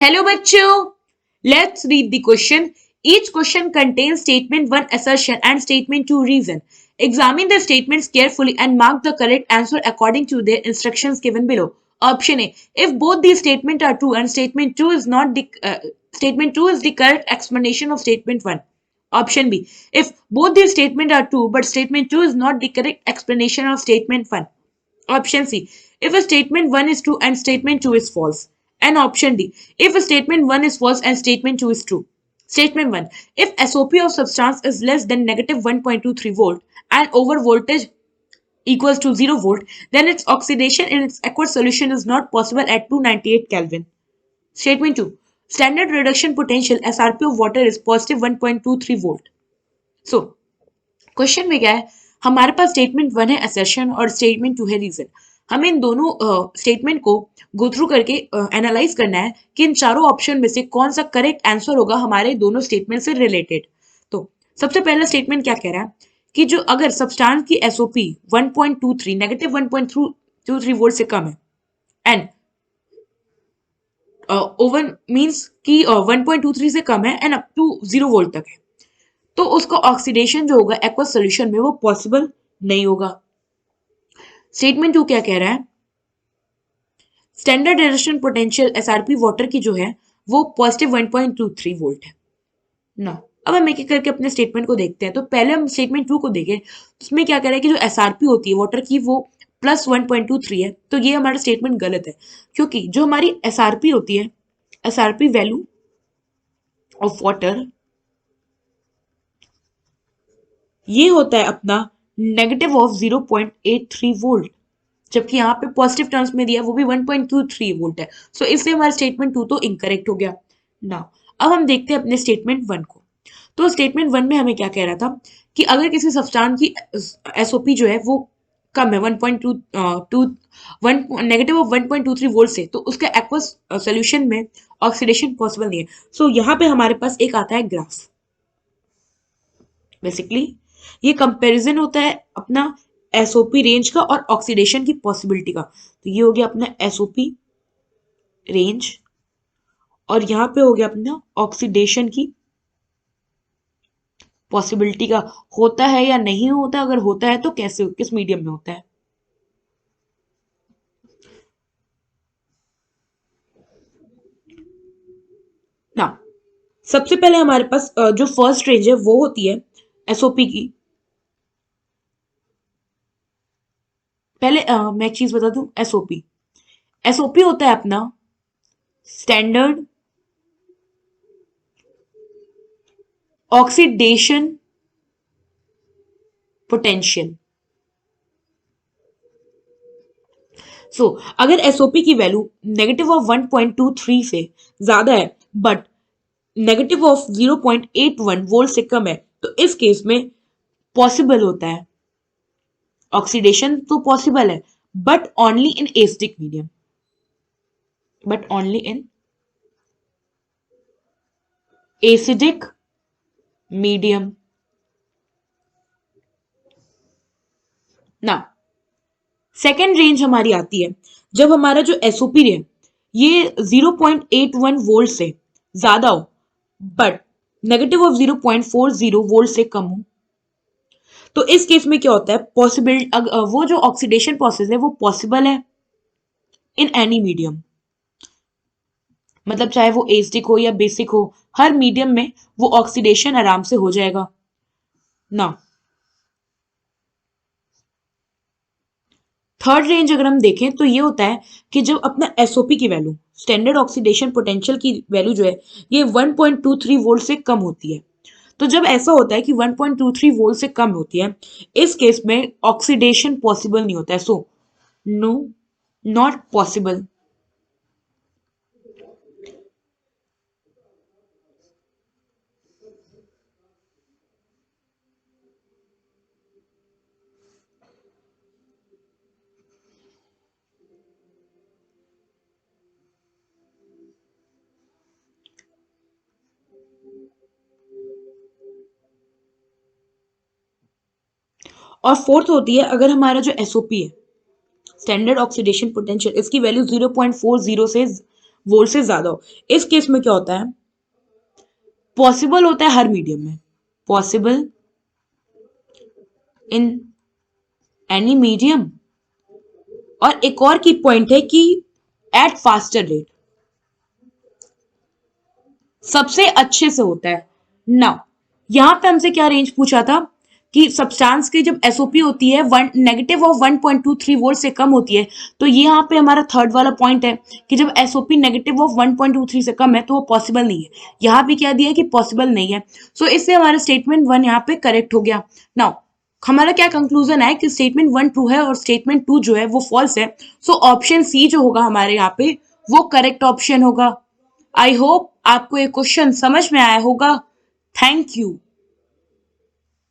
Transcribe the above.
Hello bachcho, let's read the question. Each question contains statement 1 assertion and statement 2 reason. Examine the statements carefully and mark the correct answer according to the instructions given below. Option A. If both these statements are true and statement 2 is the correct explanation of statement 1. Option B. If both these statements are true but statement 2 is not the correct explanation of statement 1. Option C. If a statement 1 is true and statement 2 is false. And option D. If a statement 1 is false and statement 2 is true. Statement 1. If SOP of substance is less than negative 1.23 volt and over voltage equals to 0 volt, then its oxidation in its aqueous solution is not possible at 298 Kelvin. Statement 2. Standard reduction potential SRP of water is positive 1.23 volt. So, question में क्या है, हमारे पास statement 1 है assertion और statement 2 है reason. हमें इन दोनों statement को गो थ्रू करके एनालाइज करना है कि इन चारों ऑप्शन में से कौन सा करेक्ट आंसर होगा हमारे दोनों स्टेटमेंट से रिलेटेड. तो सबसे पहला स्टेटमेंट क्या कह रहा है कि जो अगर सब्सटेंस की एसओपी 1.23 नेगेटिव 1.23 वोल्ट से कम है एंड ओवन मींस कि 1.23 से कम है एंड अप टू 0 वोल्ट तक है, तो उसका ऑक्सीडेशन जो होगा एक्वस सोल्यूशन में वो पॉसिबल नहीं होगा. स्टेटमेंट 2 क्या कह रहा है, standard reduction potential SRP water की जो है वो पॉजिटिव 1.23 वोल्ट है ना. अब हम एक एक करके अपने स्टेटमेंट को देखते हैं. तो पहले हम स्टेटमेंट 2 को देखें, उसमें क्या कह रहा है कि जो एसआरपी होती है वाटर की वो प्लस 1.23 है. तो ये हमारा स्टेटमेंट गलत है, क्योंकि जो हमारी एसआरपी होती है, एसआरपी वैल्यू ऑफ वाटर, ये होता है अपना नेगेटिव ऑफ 0.83 वोल्ट, जबकि यहाँ पे पॉजिटिव टर्म्स में दिया वो भी 1.23 वोल्ट है. सो इसलिए हमारा स्टेटमेंट 2 तो इनकरेक्ट हो गया ना. अब हम देखते हैं अपने स्टेटमेंट 1 को. तो स्टेटमेंट 1 में हमें क्या कह रहा था कि अगर किसी सब्सटेंस की एसओपी जो है वो कम है 1 नेगेटिव ऑफ 1.23 वोल्ट से, तो उसके एक्वस सोल्यूशन में ऑक्सीडेशन पॉसिबल नहीं है. सो यहाँ पे हमारे पास एक आता है ग्राफ. बेसिकली ये कंपैरिजन होता है अपना एसओपी रेंज का और ऑक्सीडेशन की पॉसिबिलिटी का. तो ये हो गया अपना एसओपी रेंज और यहाँ पे हो गया अपना ऑक्सीडेशन की पॉसिबिलिटी का. होता है या नहीं होता, अगर होता है तो कैसे, किस मीडियम में होता है. ना सबसे पहले हमारे पास जो फर्स्ट रेंज है वो होती है एसओपी की. पहले मैं एक चीज बता दूं, एसओपी एसओपी होता है अपना स्टैंडर्ड ऑक्सीडेशन पोटेंशियल. सो अगर एसओपी की वैल्यू नेगेटिव ऑफ 1.23 से ज्यादा है बट नेगेटिव ऑफ 0.81 वोल्ट से कम है, तो इस केस में पॉसिबल होता है ऑक्सीडेशन. तो पॉसिबल है but only in acidic medium, but only in acidic medium ना. सेकेंड रेंज हमारी आती है जब हमारा जो एसओपी है ये 0.81 वोल्ट से ज्यादा हो बट नेगेटिव ऑफ 0.40 वोल्ट से कम हो. तो इस केस में क्या होता है, पॉसिबल वो जो ऑक्सीडेशन प्रोसेस है वो पॉसिबल है इन एनी मीडियम. मतलब चाहे वो एसिडिक हो या बेसिक हो, हर मीडियम में वो ऑक्सीडेशन आराम से हो जाएगा ना. थर्ड रेंज अगर हम देखें तो ये होता है कि जब अपना एसओपी की वैल्यू, स्टैंडर्ड ऑक्सीडेशन पोटेंशियल की वैल्यू जो है ये 1.23 वोल्ट से कम होती है. तो जब ऐसा होता है कि 1.23 वोल्ट से कम होती है, इस केस में ऑक्सीडेशन पॉसिबल नहीं होता है. So no, not possible. और फोर्थ होती है अगर हमारा जो एसओपी है, स्टैंडर्ड ऑक्सीडेशन पोटेंशियल, इसकी वैल्यू 0.40 से वोल्ट से ज्यादा हो। इस केस में क्या होता है, पॉसिबल होता है हर मीडियम में, पॉसिबल इन एनी मीडियम, और एक और की पॉइंट है कि एट फास्टर रेट, सबसे अच्छे से होता है। नाउ यहां पे हमसे क्या रेंज पूछा था कि सब्सटेंस की जब एसओपी होती है वन नेगेटिव ऑफ 1.23 वोल्ट से कम होती है, तो ये यहाँ पे हमारा थर्ड वाला पॉइंट है कि जब एसओपी नेगेटिव ऑफ 1.23 से कम है तो वो पॉसिबल नहीं है। यहाँ भी क्या दिया है कि पॉसिबल नहीं है। सो इससे हमारा स्टेटमेंट 1 यहाँ पे करेक्ट हो गया। नाउ हमारा क्या कंक्लूजन है कि स्टेटमेंट 1 ट्रू है और स्टेटमेंट 2 जो है वो फॉल्स है। सो ऑप्शन सी जो होगा हमारे यहाँ पे वो करेक्ट ऑप्शन होगा। आई होप आपको ये क्वेश्चन समझ में आया होगा। Thank you.